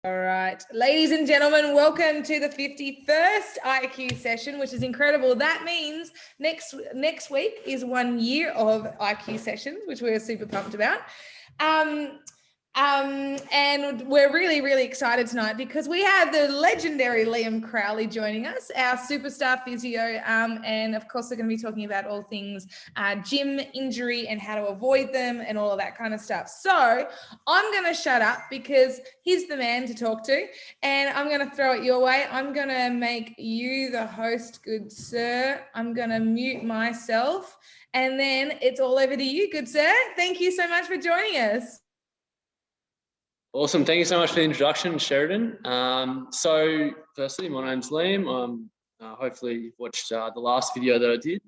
All right, ladies and gentlemen, welcome to the 51st IQ session, which is incredible. That means next week is 1 year of IQ sessions, which we're super pumped about. And we're really, really excited tonight because we have the legendary Liam Crowley joining us, our superstar physio. And of course, we're going to be talking about all things gym injury and how to avoid them and all of that kind of stuff. So I'm going to shut up because he's the man to talk to, and I'm going to throw it your way. I'm going to make you the host, good sir. I'm going to mute myself, and then it's all over to you, good sir. Thank you so much for joining us. Awesome. Thank you so much for the introduction, Sheridan. So firstly, my name's Liam. Hopefully you've watched the last video that I did,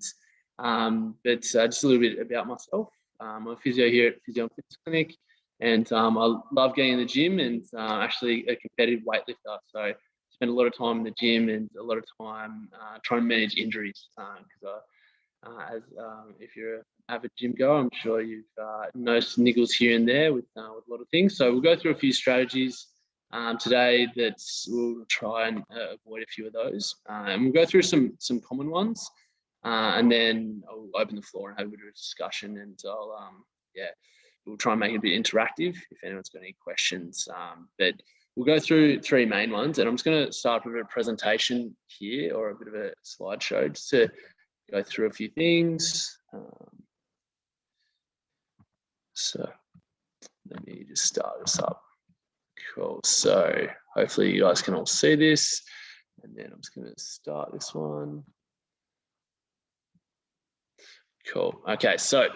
but just a little bit about myself. I'm a physio here at Physio and Fitness Clinic, and I love getting in the gym, and actually a competitive weightlifter. So I spend a lot of time in the gym and a lot of time trying to manage injuries because if you're an avid gym goer, I'm sure you've noticed niggles here and there with a lot of things. So we'll go through a few strategies today that we'll try and avoid a few of those. And we'll go through some common ones, and then I'll open the floor and have a bit of a discussion, and we'll try and make it a bit interactive if anyone's got any questions. But we'll go through three main ones, and I'm just going to start with a presentation here or a bit of a slideshow just to go through a few things. So let me just start this up. Cool. So hopefully you guys can all see this, and then I'm just going to start this one. Cool. Okay. So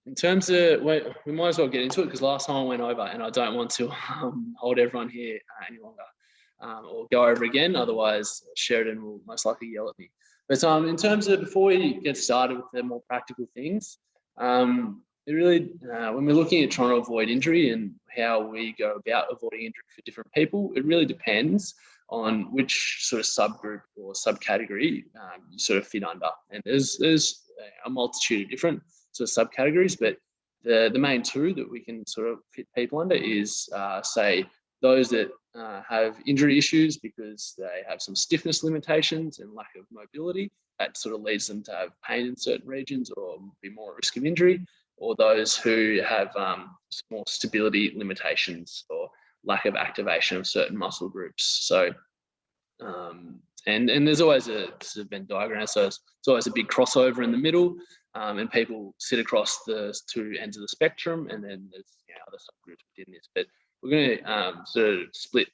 in terms of, we might as well get into it because last time I went over, and I don't want to hold everyone here any longer or go over again. Otherwise, Sheridan will most likely yell at me. But in terms of, before we get started with the more practical things, it really, when we're looking at trying to avoid injury and how we go about avoiding injury for different people, it really depends on which sort of subgroup or subcategory you sort of fit under. And there's a multitude of different sort of subcategories, but the main two that we can sort of fit people under is, say, those that have injury issues because they have some stiffness limitations and lack of mobility. That sort of leads them to have pain in certain regions or be more at risk of injury, or those who have more stability limitations or lack of activation of certain muscle groups. So, and there's always a sort of Venn diagram, so it's always a big crossover in the middle, and people sit across the two ends of the spectrum, and then there's other subgroups within this. But we're going to sort of split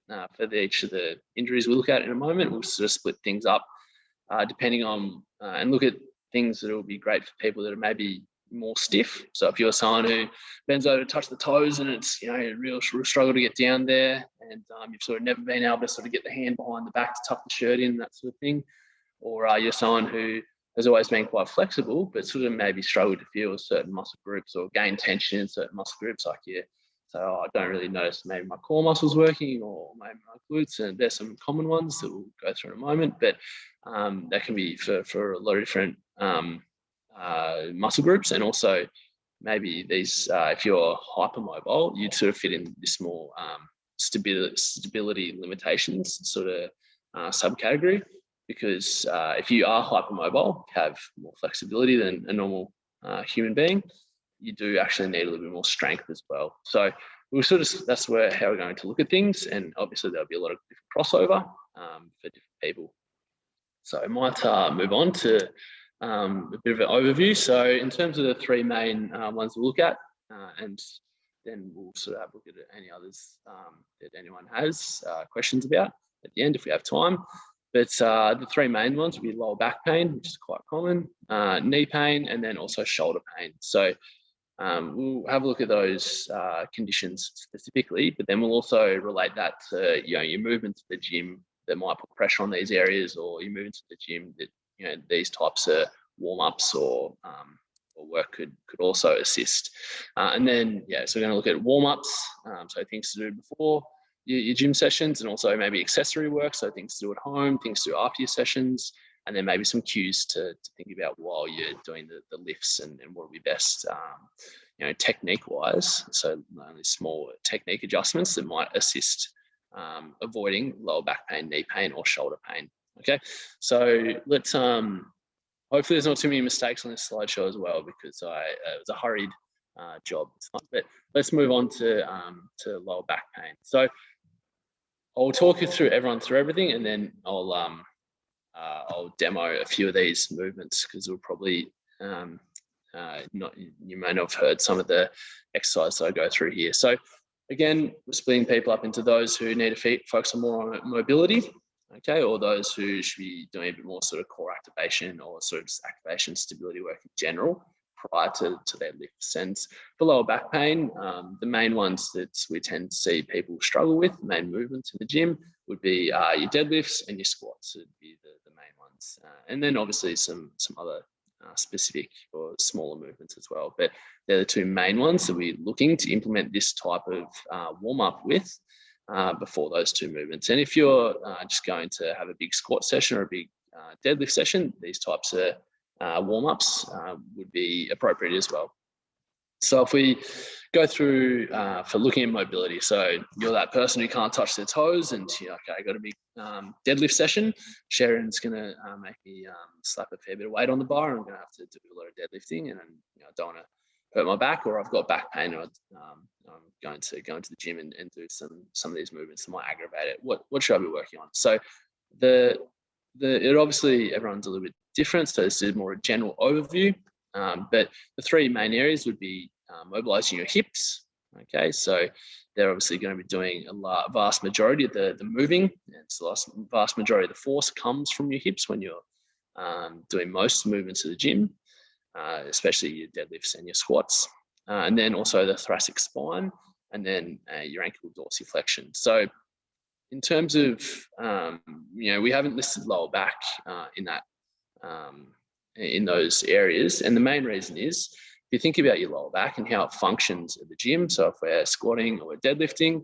for each of the injuries we look at in a moment. We'll sort of split things up depending on and look at things that will be great for people that are maybe more stiff. So if you're someone who bends over to touch the toes and it's a real struggle to get down there, and you've sort of never been able to sort of get the hand behind the back to tuck the shirt in, that sort of thing, or you're someone who has always been quite flexible but sort of maybe struggled to feel certain muscle groups or gain tension in certain muscle groups, like so I don't really notice maybe my core muscles working or maybe my glutes, and there's some common ones that we'll go through in a moment, but that can be for a lot of different muscle groups. And also maybe these, if you're hypermobile, you'd sort of fit in this more stability limitations sort of subcategory, because if you are hypermobile, have more flexibility than a normal human being, you do actually need a little bit more strength as well. So we'll sort of, how we're going to look at things, and obviously there'll be a lot of different crossover for different people. So I might move on to a bit of an overview. So in terms of the three main ones we'll look at, and then we'll sort of have a look at any others that anyone has questions about at the end if we have time. But the three main ones will be lower back pain, which is quite common, knee pain, and then also shoulder pain. So we'll have a look at those conditions specifically, but then we'll also relate that to your movement to the gym that might put pressure on these areas, or you move into the gym that these types of warm-ups or work could also assist. And then so we're going to look at warm-ups, so things to do before your gym sessions, and also maybe accessory work, so things to do at home, things to do after your sessions, and then maybe some cues to think about while you're doing the lifts and what would be best technique wise. So only small technique adjustments that might assist avoiding lower back pain, knee pain, or shoulder pain. Okay, so let's hopefully there's not too many mistakes on this slideshow as well, because it was a hurried job. But let's move on to lower back pain. So I'll talk you through everything, and then I'll demo a few of these movements, because we'll probably you may not have heard some of the exercises I go through here. So again, we're splitting people up into those who need to focus on more on mobility, okay, or those who should be doing a bit more sort of core activation, or sort of just activation stability work in general prior to their lifts. And for lower back pain, the main ones that we tend to see people struggle with, the main movements in the gym, would be your deadlifts and your squats would be the main ones. And then obviously some other specific or smaller movements as well. But they're the two main ones that we're looking to implement this type of warm-up with before those two movements. And if you're just going to have a big squat session or a big deadlift session, these types of warm-ups would be appropriate as well. So if we go through for looking at mobility, so you're that person who can't touch their toes, and you're like, okay, I got a big deadlift session. Sharon's gonna make me slap a fair bit of weight on the bar, and I'm gonna have to do a lot of deadlifting, and I don't want to hurt my back, or I've got back pain, or I'm going to go into the gym and do some of these movements that might aggravate it. What should I be working on? So it obviously everyone's a little bit different, so this is more a general overview. But the three main areas would be mobilizing your hips. Okay, so they're obviously going to be doing a vast majority of the moving, and so the vast majority of the force comes from your hips when you're doing most movements of the gym, especially your deadlifts and your squats, and then also the thoracic spine, and then your ankle dorsiflexion. So in terms of, we haven't listed lower back in those areas. And the main reason is, if you think about your lower back and how it functions at the gym, so if we're squatting or we're deadlifting,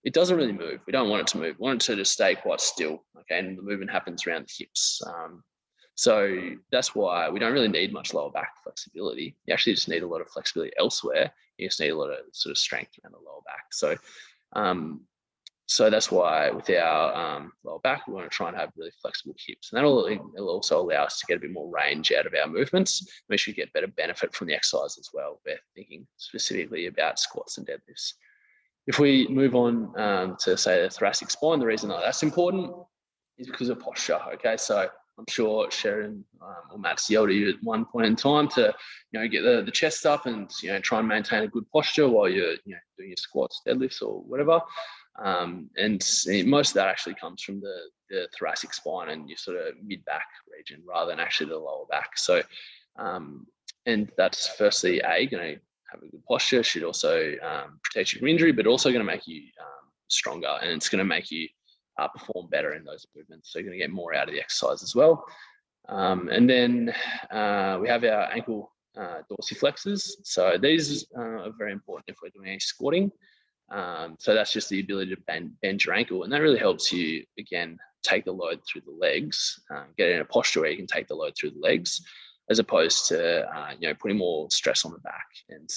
it doesn't really move. We don't want it to move. We want it to just stay quite still, okay? And the movement happens around the hips. So that's why we don't really need much lower back flexibility. You actually just need a lot of flexibility elsewhere. You just need a lot of sort of strength around the lower back. So that's why with our lower back, we want to try and have really flexible hips. And it'll also allow us to get a bit more range out of our movements. We should get better benefit from the exercise as well. We're thinking specifically about squats and deadlifts. If we move on to, say, the thoracic spine, the reason that that's important is because of posture, okay? So I'm sure Sharon or Matt's yelled at you at one point in time to, get the chest up and, try and maintain a good posture while you're, doing your squats, deadlifts, or whatever. And most of that actually comes from the thoracic spine and your sort of mid-back region rather than actually the lower back. So, and that's firstly, going to have a good posture, should also protect you from injury, but also going to make you stronger, and it's going to make you perform better in those movements. So you're going to get more out of the exercise as well. And then we have our ankle dorsiflexors. So these are very important if we're doing any squatting. So that's just the ability to bend your ankle, and that really helps you, again, take the load through the legs, get in a posture where you can take the load through the legs, as opposed to putting more stress on the back. And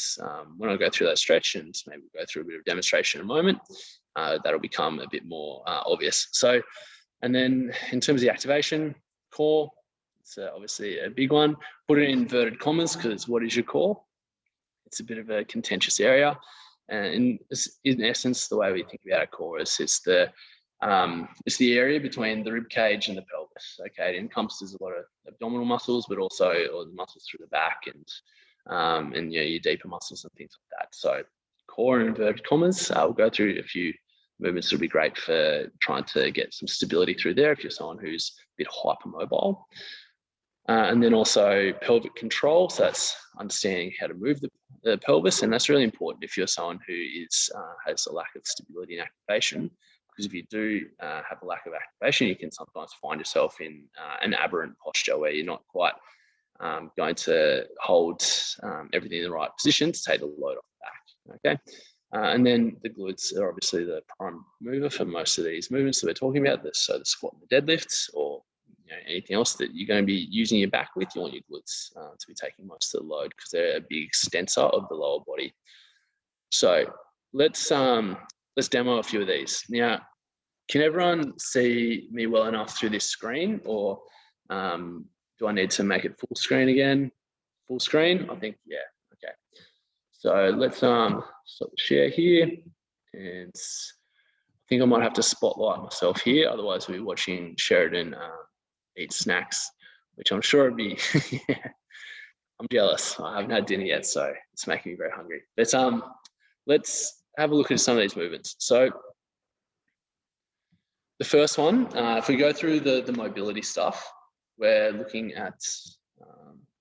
when I go through that stretch, and maybe we'll go through a bit of demonstration in a moment, that'll become a bit more obvious. So, and then in terms of the activation, core, it's obviously a big one. Put it in inverted commas, because what is your core? It's a bit of a contentious area. And in essence, the way we think about a core is it's the area between the rib cage and the pelvis. Okay, it encompasses a lot of abdominal muscles, but also all the muscles through the back and your deeper muscles and things like that. So core in inverted commas. We'll go through a few movements that will be great for trying to get some stability through there if you're someone who's a bit hypermobile. And then also pelvic control. So that's understanding how to move the pelvis. And that's really important if you're someone who has a lack of stability and activation, because if you do have a lack of activation, you can sometimes find yourself in an aberrant posture where you're not quite going to hold everything in the right position to take the load off the back, okay? And then the glutes are obviously the prime mover for most of these movements that we're talking about, so the squat and the deadlifts, or anything else that you're going to be using your back with, you want your glutes to be taking most of the load because they're a big extensor of the lower body. So let's demo a few of these. Now, can everyone see me well enough through this screen, or do I need to make it full screen again? Full screen? I think, yeah, okay. So let's stop the share here, and I think I might have to spotlight myself here, otherwise we'll be watching Sheridan eat snacks, which I'm sure would be, yeah, I'm jealous. I haven't had dinner yet, so it's making me very hungry. But let's have a look at some of these movements. So the first one, if we go through the mobility stuff, we're looking at,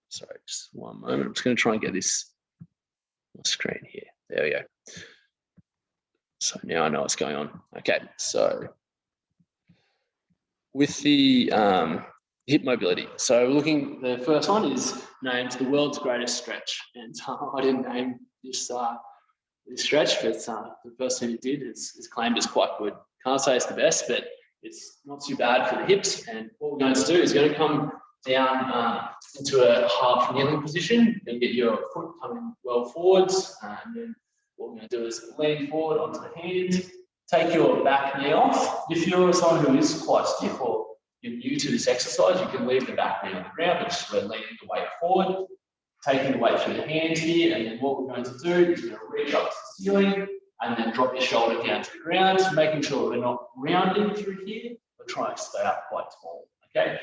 sorry, just one moment. I'm just going to try and get this on the screen here. There we go. So now I know what's going on. Okay, so with the hip mobility. So we're looking, the first one is named the world's greatest stretch. And I didn't name this stretch, but the person who did is claimed it's quite good. Can't say it's the best, but it's not too bad for the hips. And what we're going to do is going to come down into a half kneeling position and get your foot coming well forwards. And then what we're going to do is lean forward onto the hands, take your back knee off. If you're someone who is quite stiff or you're new to this exercise, you can leave the back knee on the ground, but just we're leaning the weight forward, taking the weight through the hands here. And then what we're going to do is we're going to reach up to the ceiling and then drop your shoulder down to the ground, making sure we're not rounding through here, but trying to stay up quite tall, okay?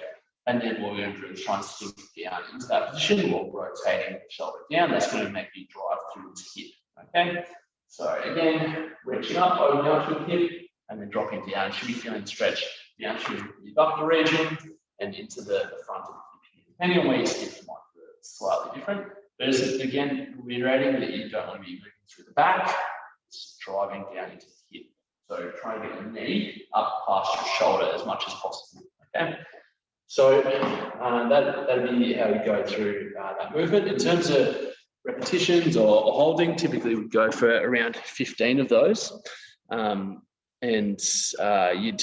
And then what we're going to do is try and sink down into that position while rotating the shoulder down. That's going to make you drive through this hip, okay? So again, reaching up, over down to the hip, and then dropping down. You should be feeling the stretch down through the abdominal region and into the front of the hip. Depending on where you sit, it might feel slightly different. But again, reiterating that you don't want to be moving through the back, it's driving down into the hip. So try to get your knee up past your shoulder as much as possible, okay? So that'll be how we go through that movement. In terms of repetitions or holding, typically we'd go for around 15 of those. And you'd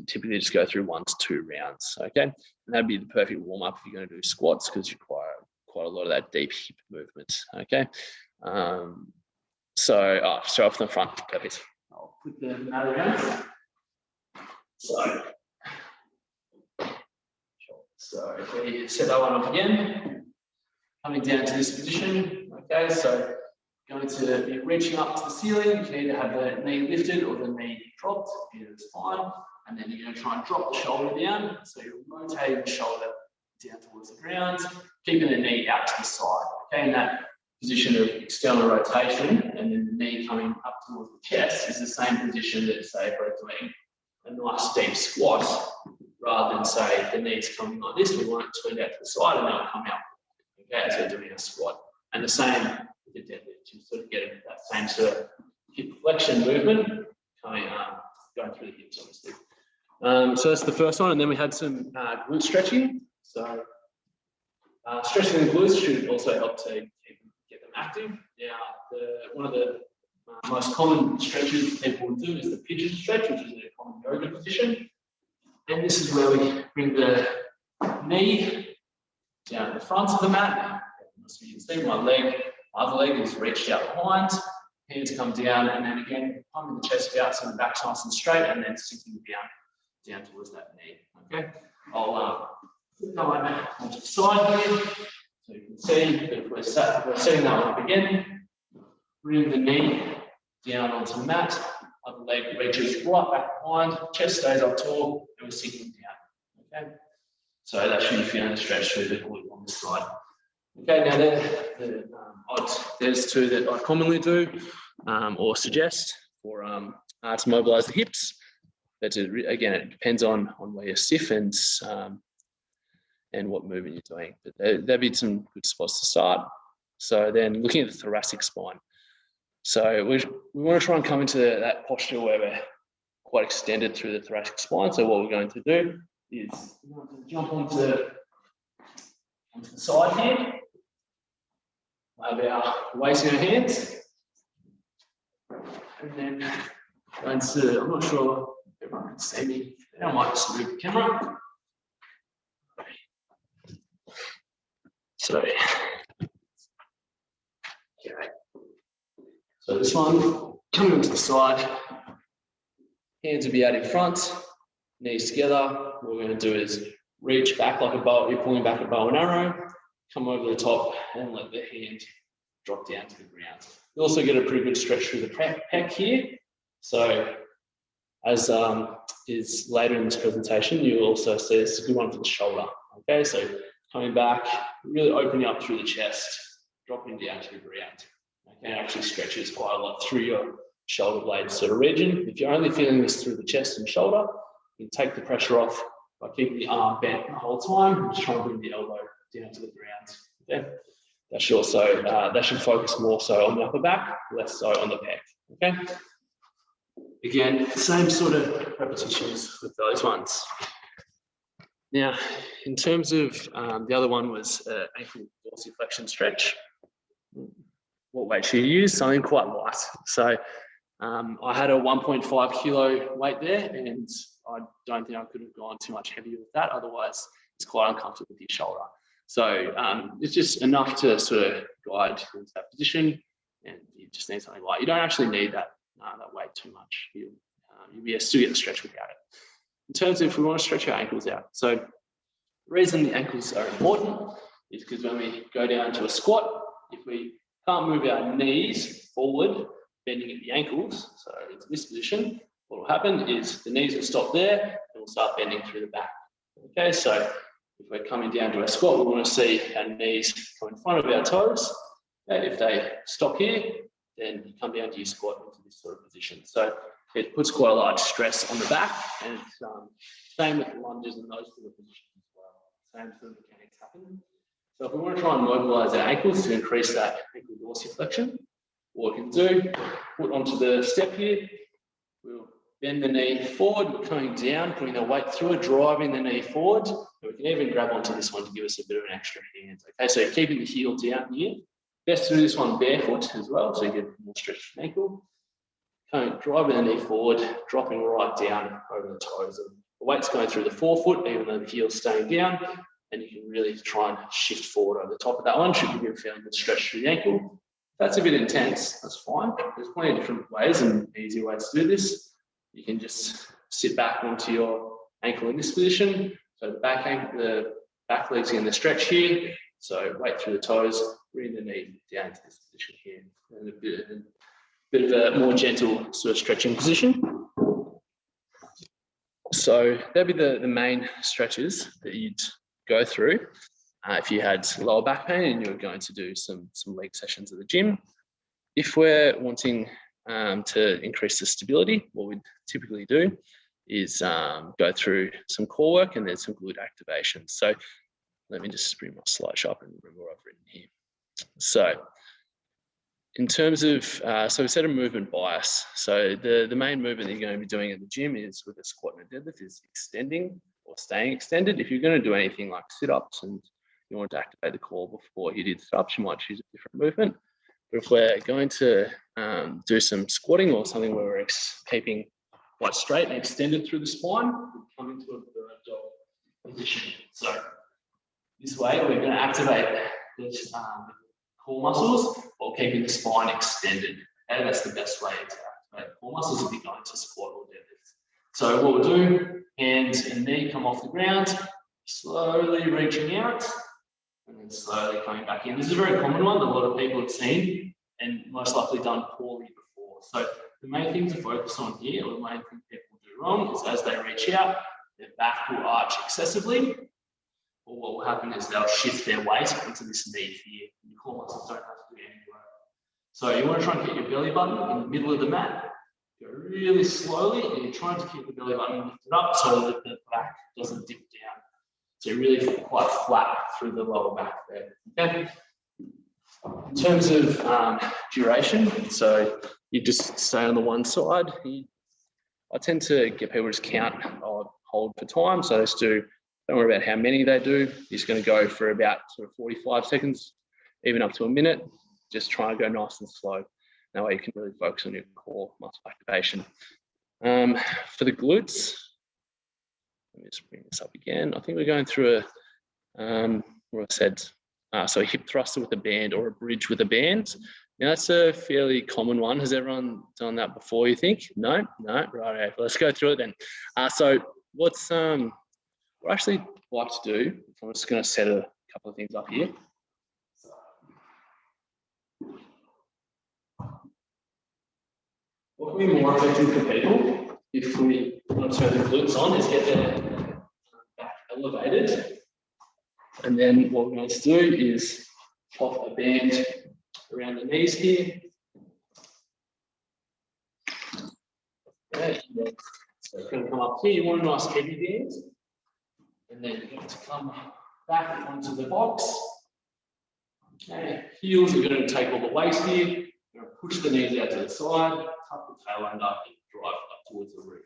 typically just go through 1 to 2 rounds, okay? And that'd be the perfect warm-up if you're going to do squats, because you require quite a lot of that deep hip movement, okay? So off the front, perfect. I'll put the mat around. So if we set that one up again, coming down to this position, okay, so going to be reaching up to the ceiling. You can either have the knee lifted or the knee dropped, either is fine. And then you're going to try and drop the shoulder down. So you're rotating the shoulder down towards the ground, keeping the knee out to the side, okay? In that position of external rotation, and then the knee coming up towards the chest is the same position that, say, if we're doing a nice deep squat, rather than say the knees coming like this, we want it turned out to the side and they'll come out, okay, as we're doing a squat. And the same with the deadlift, you sort of get that same sort of hip flexion movement coming going through the hips, obviously. So that's the first one, and then we had some glute stretching. So stretching the glutes should also help to get them active. Now, one of the most common stretches people will do is the pigeon stretch, which is a common yoga position. And this is where we bring the knee down the front of the mat. So you can see my other leg is reached out behind, hands come down, and then again, pumping the chest out so the back's nice and straight, and then sinking down towards that knee. Okay, I'll put that one onto the side here, so you can see that if we're setting that one up again, bring the knee down onto the mat, other leg reaches right back behind, chest stays up tall, and we're sinking down. Okay, so that should be feeling the stretch through the glute on this side. Okay, now there's 2 that I commonly do or suggest for to mobilise the hips. But again, it depends on where you're stiff and what movement you're doing. But there'd be some good spots to start. So then looking at the thoracic spine. So we want to try and come into that posture where we're quite extended through the thoracic spine. So what we're going to do is we're going to jump onto the side here. Have our weight in our hands. And then going to, I'm not sure if everyone can see me. I might just move the camera. So, okay. So this one, coming onto the side, hands will be out in front, knees together. What we're going to do is reach back like a bow, you're pulling back a bow and arrow, come over the top and let the hand drop down to the ground. You also get a pretty good stretch through the pec here. So as is later in this presentation, you'll also see this is a good one for the shoulder. Okay, so coming back, really opening up through the chest, dropping down to the ground. Okay, it actually stretches quite a lot through your shoulder blade sort of region. If you're only feeling this through the chest and shoulder, you can take the pressure off by keeping the arm bent the whole time and just trying to bring the elbow down to the ground. Okay, that should also that should focus more so on the upper back, less so on the pec. Okay. Again, same sort of repetitions with those ones. Now, in terms of the other one was ankle dorsiflexion stretch. What weight should you use? Something quite light. So I had a 1.5 kilo weight there, and I don't think I could have gone too much heavier with that. Otherwise, it's quite uncomfortable with your shoulder. So it's just enough to sort of guide into that position, and you just need something light. You don't actually need that weight too much. You'll be able to still get the stretch without it. In terms of if we want to stretch our ankles out. So the reason the ankles are important is because when we go down to a squat, if we can't move our knees forward, bending at the ankles, so into this position, what will happen is the knees will stop there and we'll start bending through the back. Okay, so if we're coming down to a squat, we want to see our knees come in front of our toes. Okay, if they stop here, then you come down to your squat into this sort of position. So it puts quite a large stress on the back, and it's same with lunges and those sort of positions as well. Same sort of mechanics happen. So if we want to try and mobilize our ankles to increase that ankle dorsiflexion, what we can do, put onto the step here, we'll bend the knee forward, we're coming down, putting the weight through it, driving the knee forward. And we can even grab onto this one to give us a bit of an extra hand. Okay, so keeping the heel down here. Best to do this one barefoot as well, so you get more stretch to the ankle. Driving the knee forward, dropping right down over the toes. The weight's going through the forefoot, even though the heel's staying down, and you can really try and shift forward over the top of that one. Should give you a fairly good stretch through the ankle. If that's a bit intense, that's fine. There's plenty of different ways and easy ways to do this. You can just sit back onto your ankle in this position. So the back leg's in the stretch here. So weight through the toes, bring the knee down to this position here. And a bit of a more gentle sort of stretching position. So that'd be the main stretches that you'd go through if you had lower back pain and you were going to do some leg sessions at the gym. If we're wanting to increase the stability, what we'd typically do is go through some core work and then some glute activation. So let me just bring my slideshow up and remember what I've written here. So in terms of, so we said a movement bias. So the main movement that you're going to be doing at the gym is with a squat and a deadlift is extending or staying extended. If you're going to do anything like sit-ups and you want to activate the core before you did sit-ups, you might choose a different movement. But if we're going to do some squatting or something where we're keeping quite straight and extended through the spine, we come into a bird dog position. So this way, we're going to activate this core muscles while keeping the spine extended. Okay, that's the best way to activate core muscles if you're going to squat or deadlift. So what we'll do, hands and knee come off the ground, slowly reaching out, and then slowly coming back in. This is a very common one that a lot of people have seen and most likely done poorly before. So the main thing to focus on here, or the main thing people do wrong, is as they reach out, their back will arch excessively. Or what will happen is they'll shift their weight into this knee here. Your core muscles don't have to do any work. So you want to try and keep your belly button in the middle of the mat. Go really slowly, and you're trying to keep the belly button lifted up so that the back doesn't dip down. So you're really quite flat through the lower back there. Okay. In terms of duration, so you just stay on the one side. I tend to get people to just count or hold for time. So just don't worry about how many they do. You're just going to go for about sort of 45 seconds, even up to a minute. Just try and go nice and slow. That way you can really focus on your core muscle activation. For the glutes, let me just bring this up again. I think we're going through what I said, So a hip thruster with a band or a bridge with a band. Now that's a fairly common one. Has everyone done that before, you think? No? No? Right, let's go through it then. So what's what I actually like to do, I'm just going to set a couple of things up here. What can be more effective for people if we want to turn the glutes on is get their back elevated. And then what we're going to do is pop a band around the knees here. Okay. So it's going to come up here. You want a nice heavy band. And then you're going to come back onto the box. Okay. Heels are going to take all the weight here. You're going to push the knees out to the side, tuck the tail end up, and drive up towards the roof.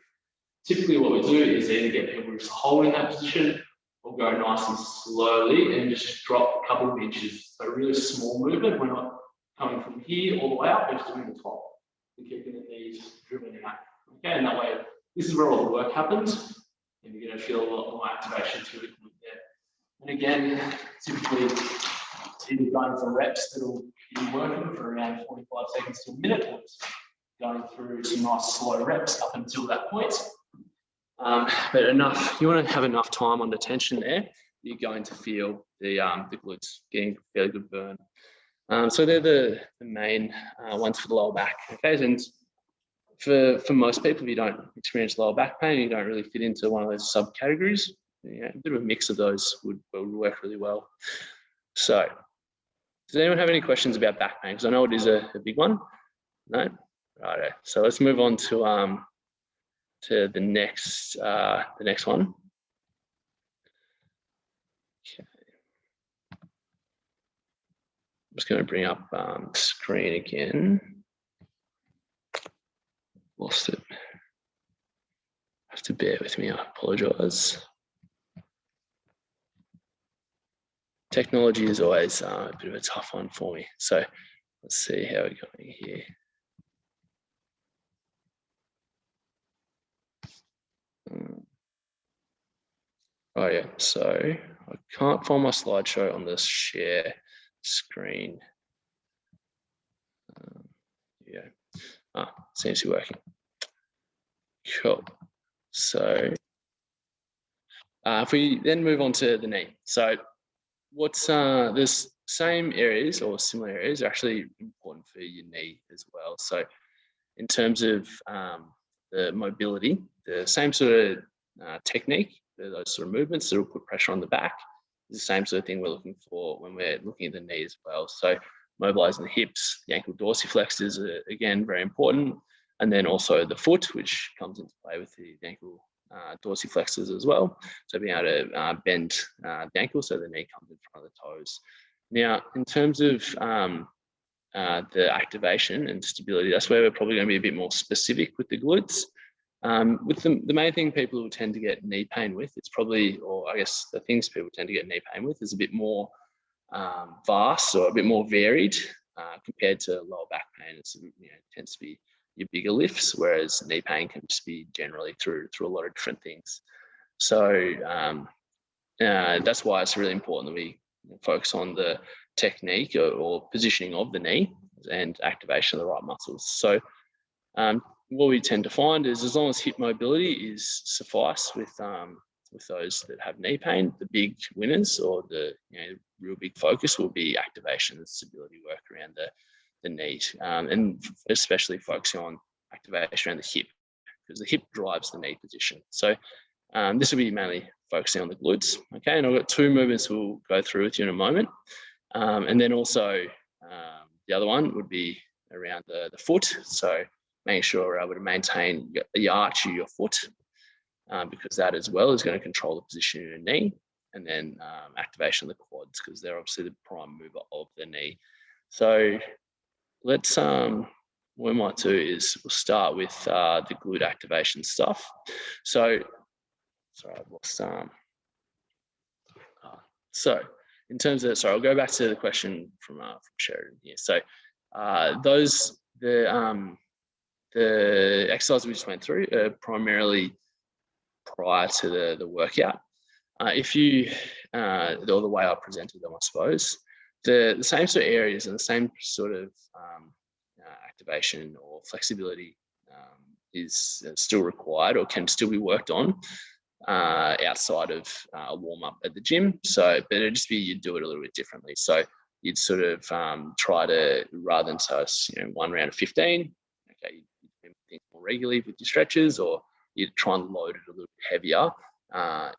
Typically what we do is either get people to hold in that position or go nice and slowly and just drop a couple of inches. So really small movement. We're not coming from here all the way up, we're just doing the top. We're keeping the knees driven out. Okay, and that way, this is where all the work happens, and you're going to feel a lot more activation through the glute there. And again, typically, it's either going for reps that'll be working for around 45 seconds to a minute, or just going through some nice slow reps up until that point. But enough, you want to have enough time under tension there, you're going to feel the glutes getting a fairly good burn. So they're the main ones for the lower back. Okay, and for most people, if you don't experience lower back pain, you don't really fit into one of those subcategories. Yeah, a bit of a mix of those would work really well. So, does anyone have any questions about back pain? Because I know it is a big one. No, right. So let's move on to the next one. Okay. I'm just going to bring up screen again. Lost it. Have to bear with me. I apologise. Technology is always a bit of a tough one for me. So let's see how we're going here. Oh yeah, so I can't find my slideshow on this share screen. Yeah, seems to be working. Cool. So if we then move on to the knee. So what's there's same areas or similar areas are actually important for your knee as well. So in terms of the mobility, the same sort of technique, those sort of movements that will put pressure on the back is the same sort of thing we're looking for when we're looking at the knee as well. So mobilizing the hips, the ankle dorsiflexors are again very important, and then also the foot, which comes into play with the ankle dorsiflexors as well. So being able to bend the ankle so the knee comes in front of the toes. Now, in terms of the activation and stability, that's where we're probably going to be a bit more specific with the glutes. With the main thing people will tend to get knee pain with, it's probably, or I guess the things people tend to get knee pain with is a bit more vast or a bit more varied compared to lower back pain. It's, tends to be your bigger lifts, whereas knee pain can just be generally through a lot of different things. So that's why it's really important that we focus on the technique or positioning of the knee and activation of the right muscles. So what we tend to find is as long as hip mobility is suffice with those that have knee pain, the big winners or the real big focus will be activation and stability work around the knee, and especially focusing on activation around the hip, because the hip drives the knee position. So this will be mainly focusing on the glutes. Okay, and I've got two movements we'll go through with you in a moment, and then also the other one would be around the foot. So making sure we're able to maintain the arch of your foot, because that as well is going to control the position of your knee, and then activation of the quads, because they're obviously the prime mover of the knee. So let's what we might do is we'll start with the glute activation stuff. So sorry, I've lost so in terms of, sorry, I'll go back to the question from Sheridan here. So the exercise we just went through are primarily prior to the workout. If you, or the way I presented them, I suppose, the same sort of areas and the same sort of activation or flexibility is still required or can still be worked on outside of a warm-up at the gym. So, but it'd just be you'd do it a little bit differently. So you'd sort of try to, rather than one round of 15, okay, you'd do things more regularly with your stretches, or you'd try and load it a little bit heavier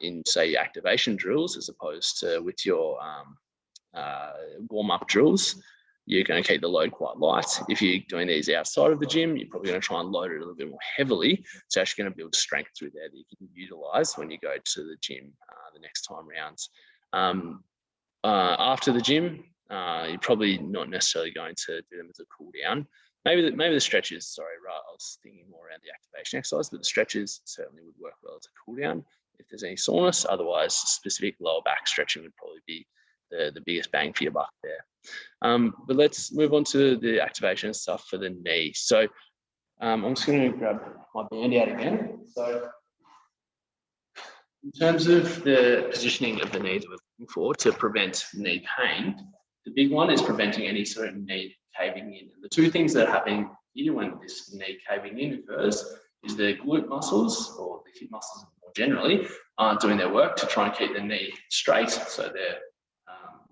in, say, your activation drills, as opposed to with your warm-up drills. You're going to keep the load quite light. If you're doing these outside of the gym, you're probably going to try and load it a little bit more heavily. It's actually going to build strength through there that you can utilize when you go to the gym the next time rounds. After the gym, you're probably not necessarily going to do them as a cool down. Maybe the stretches, sorry, right, I was thinking more around the activation exercise, but the stretches certainly would work well as a cool down if there's any soreness. Otherwise, specific lower back stretching would probably be the biggest bang for your buck there. But let's move on to the activation stuff for the knee. So I'm just going to grab my band out again. So in terms of the positioning of the knee that we're looking for to prevent knee pain, the big one is preventing any sort of knee caving in. And the two things that are happening here when this knee caving in occurs is the glute muscles, or the hip muscles more generally, aren't doing their work to try and keep the knee straight, so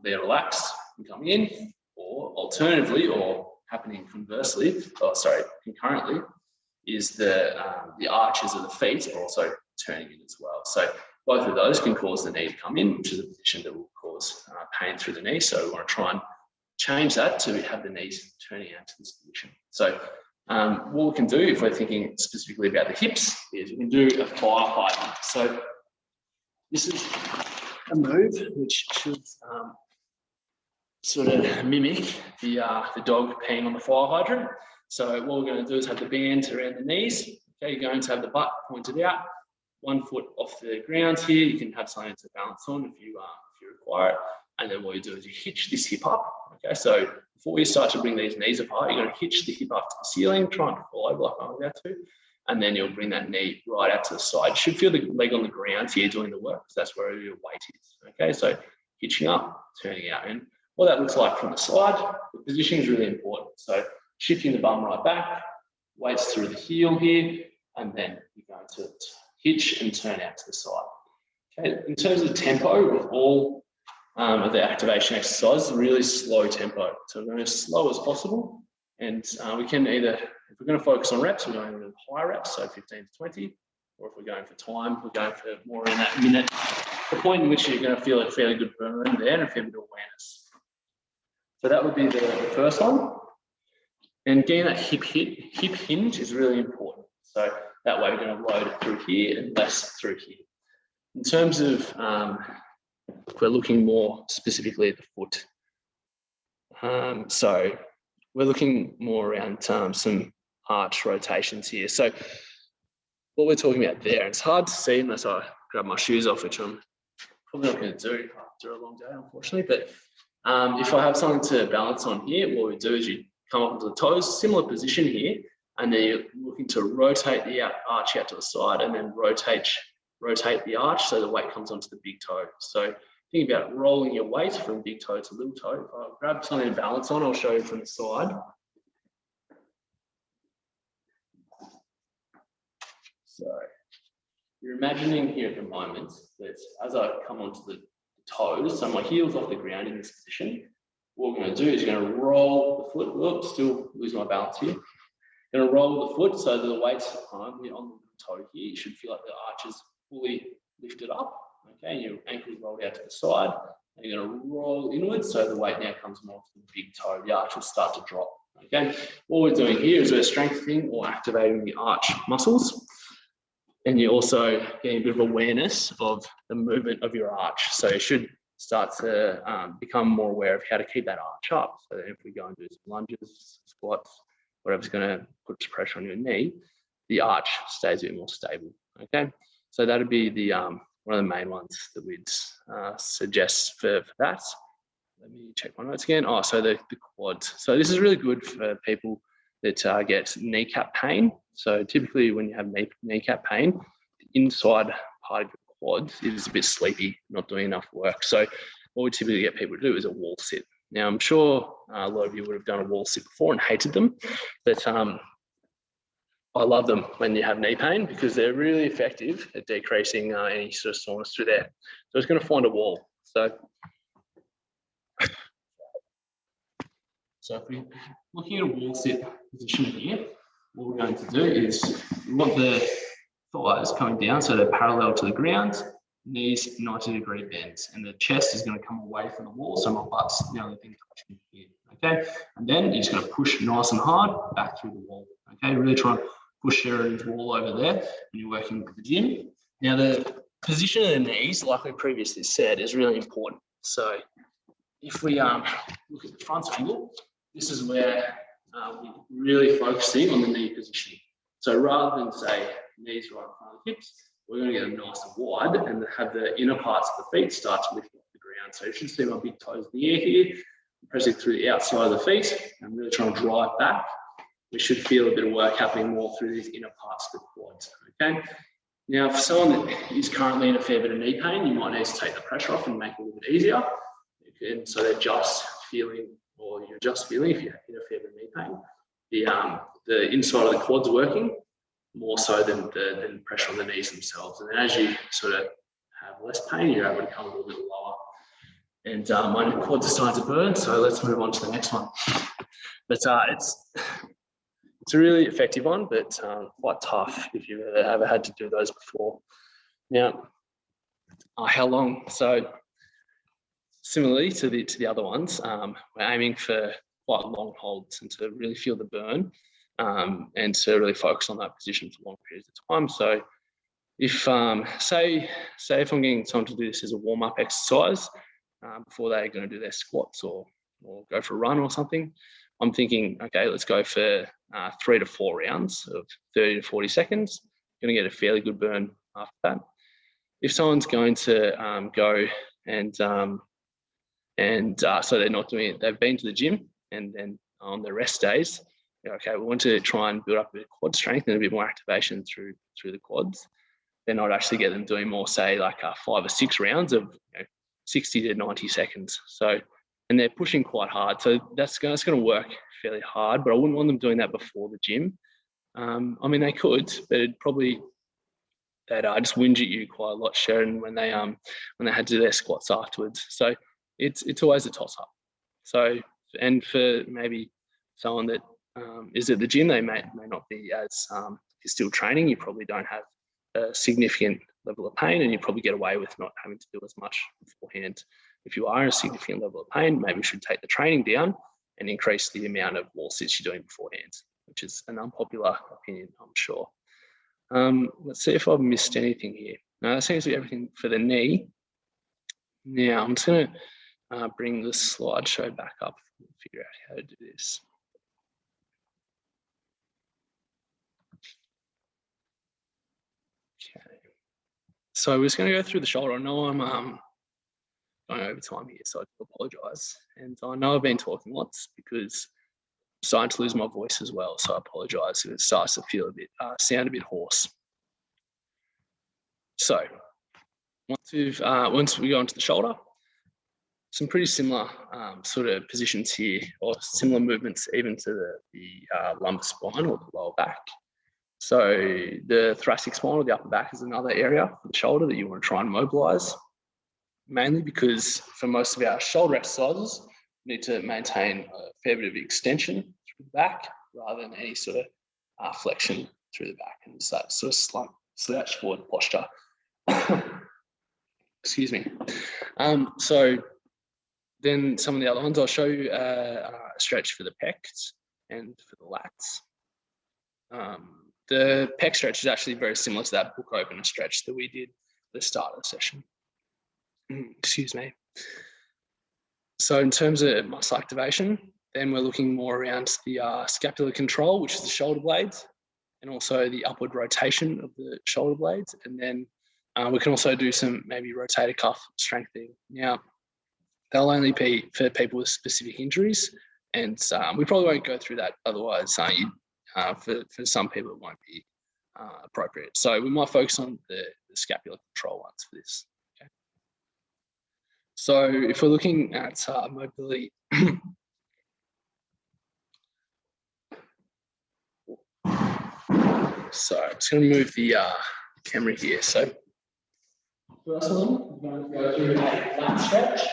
they're relaxed and coming in, or alternatively, or happening concurrently, is the arches of the feet are also turning in as well. So both of those can cause the knee to come in, which is a position that will cause pain through the knee. So we want to try and change that to have the knees turning out to this position. So what we can do, if we're thinking specifically about the hips, is we can do a fire hydrant. So this is a move which should sort of mimic the dog peeing on the fire hydrant. So what we're going to do is have the band around the knees. Okay, you're going to have the butt pointed out, 1 foot off the ground here. You can have something to balance on if you require it. And then what you do is you hitch this hip up. Okay, so before you start to bring these knees apart, you're going to hitch the hip up to the ceiling, trying to fall over like I'm about to. And then you'll bring that knee right out to the side. You should feel the leg on the ground here doing the work, because that's where your weight is. Okay, so hitching up, turning out. And what that looks like from the side, the positioning is really important. So shifting the bum right back, weights through the heel here, and then you're going to hitch and turn out to the side. Okay, in terms of tempo, with all of the activation exercises, really slow tempo. So we're going as slow as possible. And we can either, if we're going to focus on reps, we're going with higher reps, so 15 to 20, or if we're going for time, we're going for more in that minute, the point in which you're going to feel a fairly good burn there and a fair bit of awareness. So that would be the first one. And getting that hip hinge is really important. So that way we're going to load it through here and less through here. In terms of, if we're looking more specifically at the foot, so we're looking more around some arch rotations here. So what we're talking about there, it's hard to see unless I grab my shoes off, which I'm probably not going to do after a long day, unfortunately. But if I have something to balance on here, what we do is you come up onto the toes, similar position here, and then you're looking to rotate the arch out to the side and then rotate the arch so the weight comes onto the big toe. So think about rolling your weight from big toe to little toe. If I grab something to balance on, I'll show you from the side. So you're imagining here at the moment that as I come onto the toes, so my heel's off the ground in this position, what we're going to do is you're going to roll the foot. Whoops, still losing my balance here. Going to roll the foot so that the weight's on the toe here. You should feel like the arch is fully lifted up. Okay, your ankle's rolled out to the side. And you're going to roll inwards so the weight now comes more to the big toe. The arch will start to drop. Okay, what we're doing here is we're strengthening or activating the arch muscles. And you're also getting a bit of awareness of the movement of your arch. So you should start to become more aware of how to keep that arch up. So that if we go and do some lunges, squats, whatever's going to put pressure on your knee, the arch stays a bit more stable. Okay, so that'd be the one of the main ones that we'd suggest for that. Let me check my notes again. Oh, so the quads. So this is really good for people that get kneecap pain. So typically when you have kneecap pain, the inside part of your quads is a bit sleepy, not doing enough work. So what we typically get people to do is a wall sit. Now, I'm sure a lot of you would have done a wall sit before and hated them, but I love them when you have knee pain because they're really effective at decreasing any sort of soreness through there. So it's going to find a wall. So if we're looking at a wall sit position here, what we're going to do is we want the thighs coming down so they're parallel to the ground, knees 90-degree bends, and the chest is going to come away from the wall so my butt's the only thing touching here. Okay, and then you're just going to push nice and hard back through the wall. Okay, really try and push Sheridan's wall over there when you're working with the gym. Now, the position of the knees, like we previously said, is really important. So if we look at the front angle, this is where we're really focusing on the knee position. So rather than say knees right in front of the hips, we're going to get them nice and wide and have the inner parts of the feet start to lift off the ground. So you should see my big toes in the air here, pressing through the outside of the feet and really trying to drive back. We should feel a bit of work happening more through these inner parts of the quads. Okay. Now, for someone that is currently in a fair bit of knee pain, you might need to take the pressure off and make it a little bit easier. And so they're just feeling, or you're just feeling, if you're in a fair bit of knee pain, the inside of the quads working more so than the pressure on the knees themselves. And then as you sort of have less pain, you're able to come a little bit lower. And my quads are starting to burn, so let's move on to the next one. But it's a really effective one, but quite tough if you've ever had to do those before. Now, how long? So similarly to the other ones, we're aiming for quite long holds and to really feel the burn and to really focus on that position for long periods of time. So if say if I'm getting someone to do this as a warm-up exercise before they're going to do their squats or go for a run or something, I'm thinking, okay, let's go for 3 to 4 rounds of 30 to 40 seconds. You're going to get a fairly good burn after that. If someone's going to go so they're not doing it, they've been to the gym and then on their rest days, okay, we want to try and build up a bit of quad strength and a bit more activation through the quads. Then I'd actually get them doing more, say, like 5 or 6 rounds of 60 to 90 seconds. So, and they're pushing quite hard. So that's going to work fairly hard, but I wouldn't want them doing that before the gym. I mean, they could, but it'd probably, they'd just whinge at you quite a lot, Sharon, when they had to do their squats afterwards. So it's always a toss-up. So, and for maybe someone that is at the gym, they may not be as, you're still training, you probably don't have a significant level of pain and you probably get away with not having to do as much beforehand. If you are in a significant level of pain, maybe you should take the training down and increase the amount of wall sits you're doing beforehand, which is an unpopular opinion, I'm sure. Let's see if I've missed anything here. Now, that seems to be everything for the knee. Now, I'm just going to bring the slideshow back up and figure out how to do this. Okay. So we're just going to go through the shoulder. I know I'm going over time here, so I do apologise. And I know I've been talking lots because I'm starting to lose my voice as well, so I apologise if it starts to feel a bit, sound a bit hoarse. So once we go onto the shoulder, some pretty similar sort of positions here, or similar movements even to the lumbar spine or the lower back. So the thoracic spine or the upper back is another area for the shoulder that you want to try and mobilise, mainly because for most of our shoulder exercises, we need to maintain a fair bit of extension through the back rather than any sort of flexion through the back, and so that sort of slouch forward posture. Excuse me. So then some of the other ones, I'll show you a stretch for the pecs and for the lats. The pec stretch is actually very similar to that book opener stretch that we did at the start of the session. Excuse me. So in terms of muscle activation, then we're looking more around the scapular control, which is the shoulder blades, and also the upward rotation of the shoulder blades. And then we can also do some maybe rotator cuff strengthening. Now, they'll only be for people with specific injuries, and we probably won't go through that otherwise. For some people, it won't be appropriate. So we might focus on the scapular control ones for this. Okay. So if we're looking at mobility, so I'm just going to move the camera here. So first one, we're going to go through a lat stretch.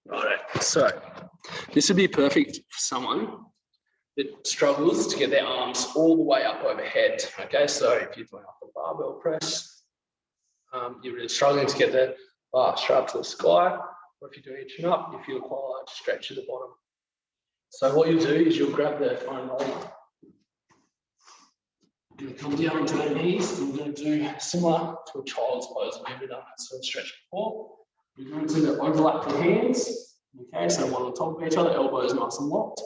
Right, so this would be perfect for someone that struggles to get their arms all the way up overhead. Okay, so if you're doing up a barbell press, you're really struggling to get the bar straight up to the sky, or if you're doing a chin up, you feel quite a large stretch at the bottom. So what you'll do is you'll grab the foam roller. You're going to come down onto the knees, and we're going to do similar to a child's pose. We've never done that sort of stretch before. We're going to overlap the hands. Okay, so one on top of each other, elbows nice and locked.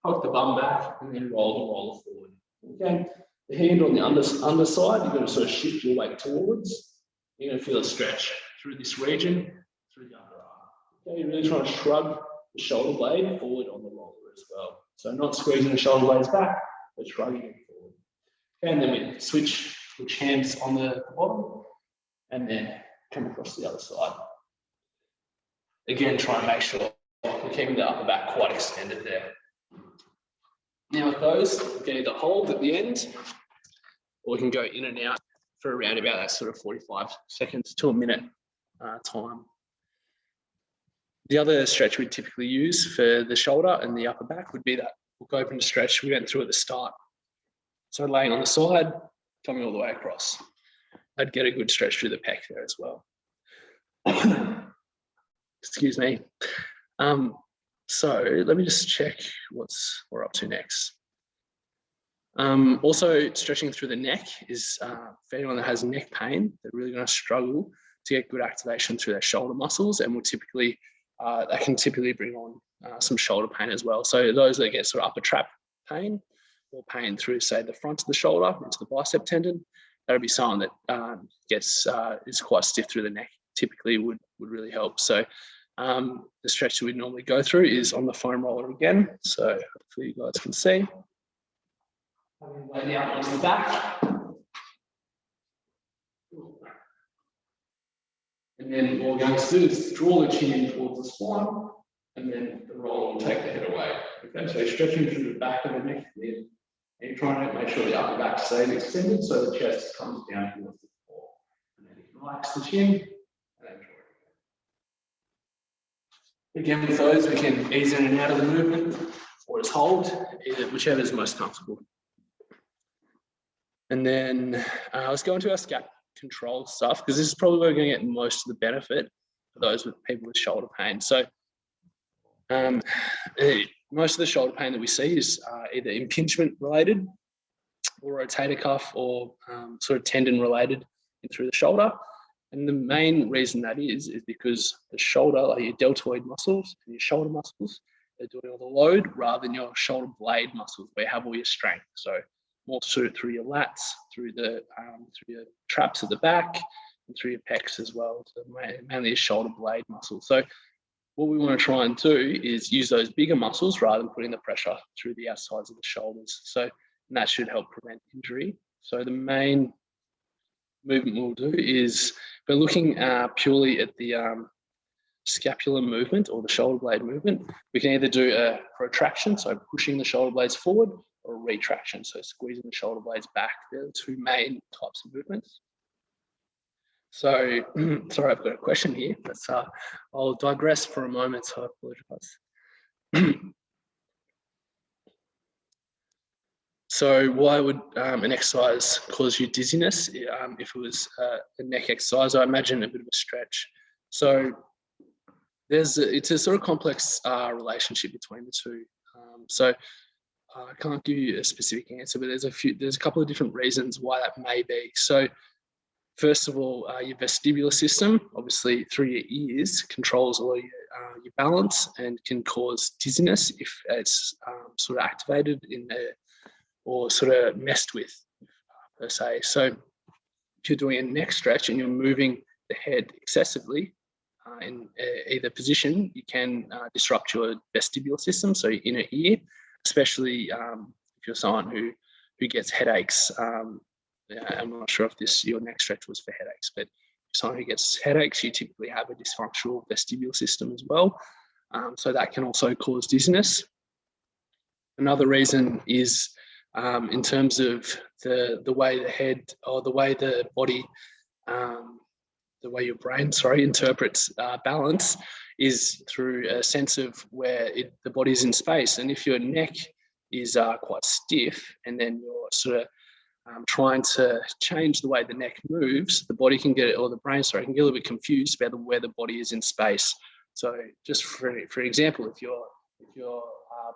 Poke the bum back and then roll the roller forward. Okay, the hand on the underside, you're going to sort of shift your weight towards. You're going to feel a stretch through this region, through the upper arm. Okay, you're really trying to shrug the shoulder blade forward on the roller as well. So not squeezing the shoulder blades back, but shrugging it forward. Okay, and then we switch hands on the bottom and then come across the other side. Again, try and make sure we're keeping the upper back quite extended there. Now with those, we can either hold at the end, or we can go in and out for around about that sort of 45 seconds to a minute time. The other stretch we typically use for the shoulder and the upper back would be that hook open stretch we went through at the start. So laying on the side, coming all the way across. I'd get a good stretch through the pec there as well. Excuse me. So let me just check what we're up to next. Also stretching through the neck is for anyone that has neck pain, they're really going to struggle to get good activation through their shoulder muscles, and will typically that can typically bring on some shoulder pain as well. So those that get sort of upper trap pain or pain through, say, the front of the shoulder into the bicep tendon, that would be someone that is quite stiff through the neck. Typically would really help. So the stretch that we normally go through is on the foam roller again. So hopefully you guys can see. Lay down onto the back. And then what we're going to do is draw the chin in towards the spine, and then the roller will take the head away. Okay, so you're stretching through the back of the neck there, and you're trying to make sure the upper back stays extended so the chest comes down towards the floor. And then you can relax the chin, and then draw it. Again, with those, we can ease in and out of the movement, or just hold, whichever is most comfortable. And then let's go into our scap control stuff, because this is probably where we're going to get most of the benefit for those with people with shoulder pain. So most of the shoulder pain that we see is either impingement related or rotator cuff or sort of tendon related through the shoulder. And the main reason that is because the shoulder, like your deltoid muscles and your shoulder muscles, they're doing all the load rather than your shoulder blade muscles where you have all your strength. So more through your lats, through your traps at the back, and through your pecs as well. So mainly your shoulder blade muscles. So what we want to try and do is use those bigger muscles rather than putting the pressure through the outsides of the shoulders. So that should help prevent injury. So the main movement we'll do is we're looking purely at the scapular movement or the shoulder blade movement. We can either do a protraction, so pushing the shoulder blades forward, or a retraction, so squeezing the shoulder blades back. They're the two main types of movements. So, sorry, I've got a question here, but I'll digress for a moment, so I apologize. So why would an exercise cause you dizziness? If it was a neck exercise, I imagine a bit of a stretch. So it's a sort of complex relationship between the two. So I can't give you a specific answer, but there's a couple of different reasons why that may be. So first of all, your vestibular system, obviously through your ears, controls all your balance and can cause dizziness if it's sort of activated in there or sort of messed with, per se. So if you're doing a neck stretch and you're moving the head excessively in either position, you can disrupt your vestibular system, so your inner ear, especially if you're someone who gets headaches I'm not sure if your neck stretch was for headaches, but someone who gets headaches, you typically have a dysfunctional vestibular system as well. So that can also cause dizziness. Another reason is in terms of the way the head or the way the body, the way your brain, interprets balance is through a sense of where the body's in space. And if your neck is quite stiff and then you're sort of trying to change the way the neck moves, the body can get, or the brain, can get a little bit confused about where the body is in space. So just for example, if your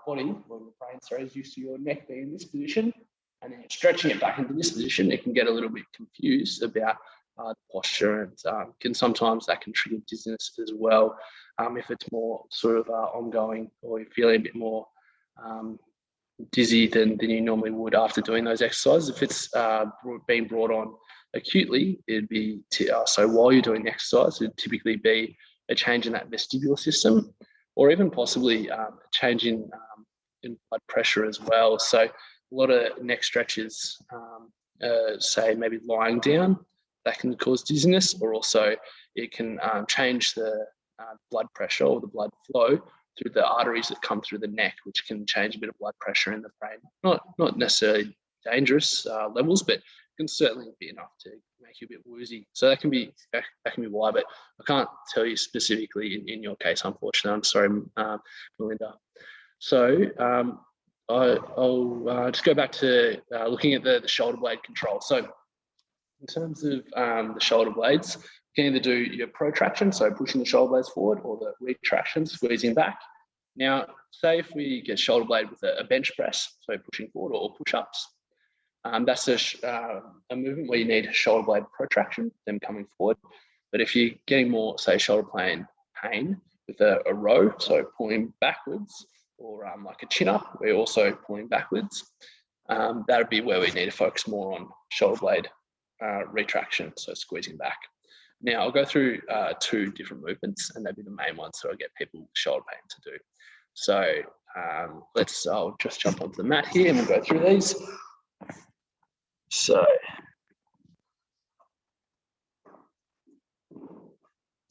body or your brain, is used to your neck being in this position, and then stretching it back into this position, it can get a little bit confused about the posture, and that can trigger dizziness as well. If it's more sort of ongoing, or you're feeling a bit more dizzy than you normally would after doing those exercises. If it's being brought on acutely, it'd be so while you're doing the exercise, it'd typically be a change in that vestibular system, or even possibly a change in blood pressure as well. So a lot of neck stretches, say maybe lying down, that can cause dizziness, or also it can change the blood pressure or the blood flow through the arteries that come through the neck, which can change a bit of blood pressure in the brain. Not necessarily dangerous levels, but can certainly be enough to make you a bit woozy. So that can be why, but I can't tell you specifically in your case, unfortunately. I'm sorry, Melinda. So I'll just go back to looking at the shoulder blade control. So in terms of the shoulder blades, you can either do your protraction, so pushing the shoulder blades forward, or the retraction, squeezing back. Now, say if we get shoulder blade with a bench press, so pushing forward, or push-ups, that's a movement where you need shoulder blade protraction, them coming forward. But if you're getting more, say, shoulder blade pain with a row, so pulling backwards, or like a chin-up, where you're also pulling backwards, that would be where we need to focus more on shoulder blade retraction, so squeezing back. Now, I'll go through two different movements, and they'll be the main ones that I get people with shoulder pain to do. So I'll just jump onto the mat here and we'll go through these. So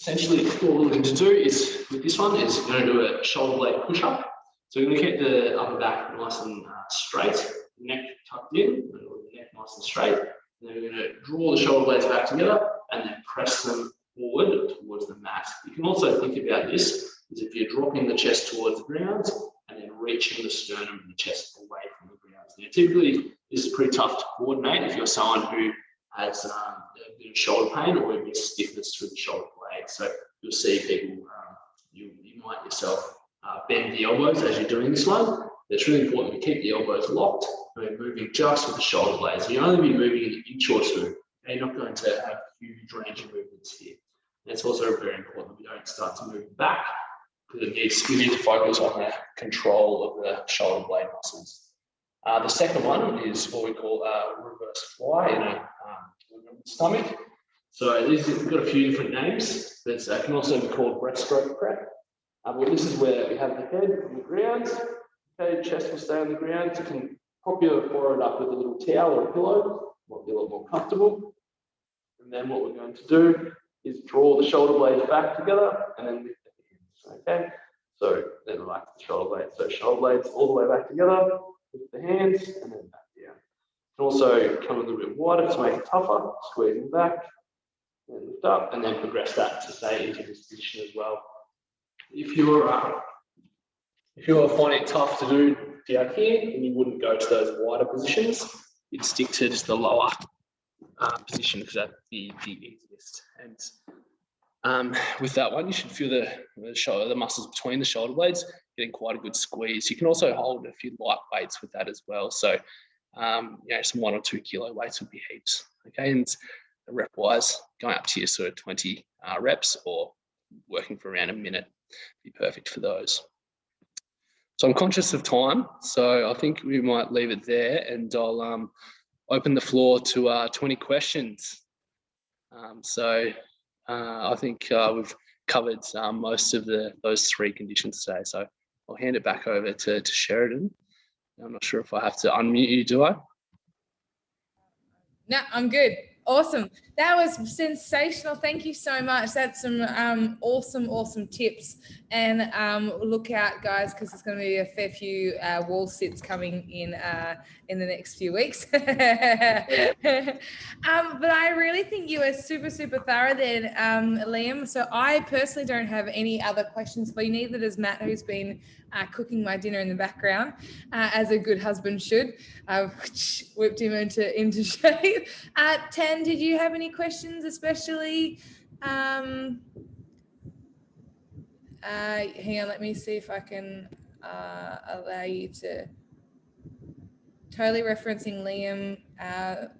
essentially, what we're looking to do is, with this one, is we're going to do a shoulder blade push-up. So we're going to keep the upper back nice and straight, neck tucked in, the neck nice and straight. And then we're going to draw the shoulder blades back together and then press them forward towards the mat. You can also think about this as if you're dropping the chest towards the ground and then reaching the sternum and the chest away from the ground. Now, typically, this is pretty tough to coordinate if you're someone who has a bit of shoulder pain or a bit of stiffness through the shoulder blade. So you'll see people, you might yourself bend the elbows as you're doing this one. It's really important to keep the elbows locked and we're moving just with the shoulder blades. You'll only be moving an inch or two. You're not going to have huge range of movements here. And it's also very important that we don't start to move back, because we need to focus on the control of the shoulder blade muscles. The second one is what we call a reverse fly in a stomach. So we've got a few different names. It can also be called breaststroke prep. But this is where we have the head on the ground. Okay, chest will stay on the ground. You can prop your forehead up with a little towel or a pillow. Might be a little more comfortable. And then what we're going to do is draw the shoulder blades back together and then lift the hands. Okay, so then relax the shoulder blades. So shoulder blades all the way back together, lift the hands, and then back down. You can also come a little bit wider to make it tougher, squeezing back, and lift up, and then progress that to stay into this position as well. If you're finding it tough to do down here, and you wouldn't go to those wider positions, you'd stick to just the lower position, because that's the easiest. And with that one, you should feel the muscles between the shoulder blades getting quite a good squeeze. You can also hold a few light weights with that as well. So some 1 or 2 kilo weights would be heaps. Okay, and rep wise, going up to your sort of 20 reps or working for around a minute be perfect for those. So I'm conscious of time, so I think we might leave it there, and I'll open the floor to 20 questions. I think we've covered most of those 3 conditions today. So I'll hand it back over to Sheridan. I'm not sure if I have to unmute you, do I? No, I'm good. Awesome. That was sensational. Thank you so much. That's some awesome tips. And look out, guys, because there's going to be a fair few wall sits coming in the next few weeks. But I really think you were super thorough there, Liam. So I personally don't have any other questions for you. Neither does Matt, who's been cooking my dinner in the background, as a good husband should. Whipped him into shape. Tan, did you have any questions, especially? Hang on, let me see if I can allow you to. Totally referencing Liam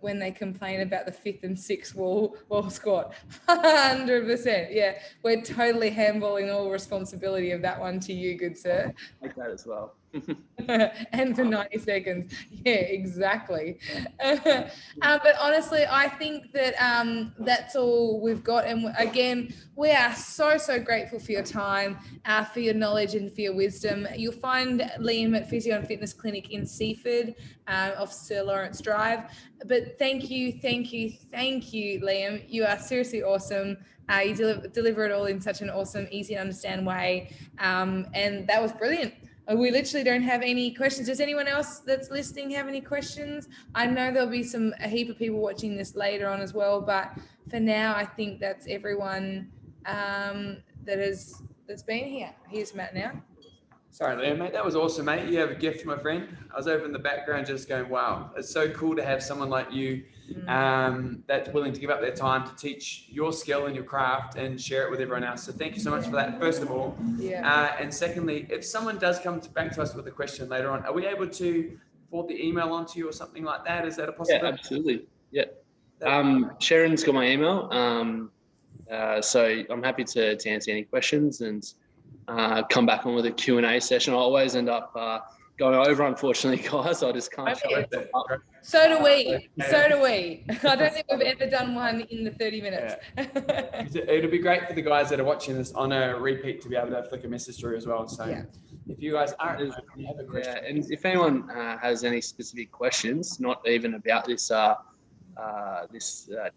when they complain about the 5th and 6th wall squat. 100%. Yeah, we're totally handballing all responsibility of that one to you, good sir. Like that as well. And for 90 seconds. Yeah, exactly. But honestly, I think that that's all we've got. And again, we are so grateful for your time, for your knowledge and for your wisdom. You'll find Liam at Physio and Fitness Clinic in Seaford, off Sir Lawrence Drive. But thank you, Liam. You are seriously awesome. You deliver it all in such an awesome, easy to understand way. And that was brilliant. We literally don't have any questions. Does anyone else that's listening have any questions? I know there'll be a heap of people watching this later on as well, but for now, I think that's everyone that's been here. Here's Matt now. Sorry, Liam, mate. That was awesome, mate. You have a gift, my friend. I was over in the background just going, wow, it's so cool to have someone like you that's willing to give up their time to teach your skill and your craft and share it with everyone else. So thank you so much for that, first of all. Yeah. And secondly, if someone does come back to us with a question later on, are we able to forward the email onto you or something like that? Is that a possibility? Yeah, absolutely. Yeah. Sharon's got my email. So I'm happy to answer any questions and come back on with a Q&A session. I always end up going over, unfortunately, guys. I just can't show it. So do we. I don't think we've ever done one in the 30 minutes. Yeah. It'll be great for the guys that are watching this on a repeat to be able to flick a message through as well. So if you guys aren't, you have a question. Yeah, and if anyone has any specific questions, not even about this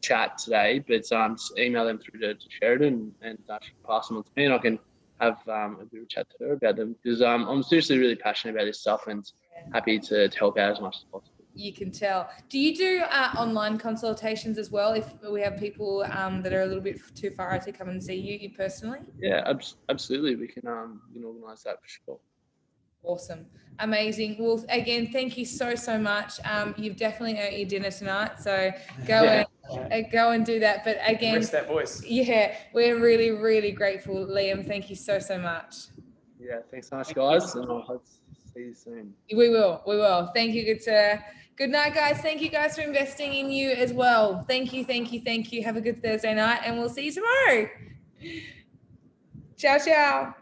chat today, but just email them through to Sheridan and she can pass them on to me, and I can have a bit of a chat to her about them, because I'm seriously really passionate about this stuff and happy to help out as much as possible. You can tell. Do you do online consultations as well if we have people that are a little bit too far out to come and see you personally? Yeah, absolutely. We can organise that for sure. Awesome. Amazing. Well, again, thank you so much. You've definitely earned your dinner tonight, so go and do that. But again, rest that voice. Yeah, we're really grateful, Liam. Thank you so much. Yeah, thanks so much, guys, and I hope to see you soon. We will. Thank you, good sir. Good night, guys. Thank you guys for investing in you as well. Thank you. Have a good Thursday night, and we'll see you tomorrow. Ciao.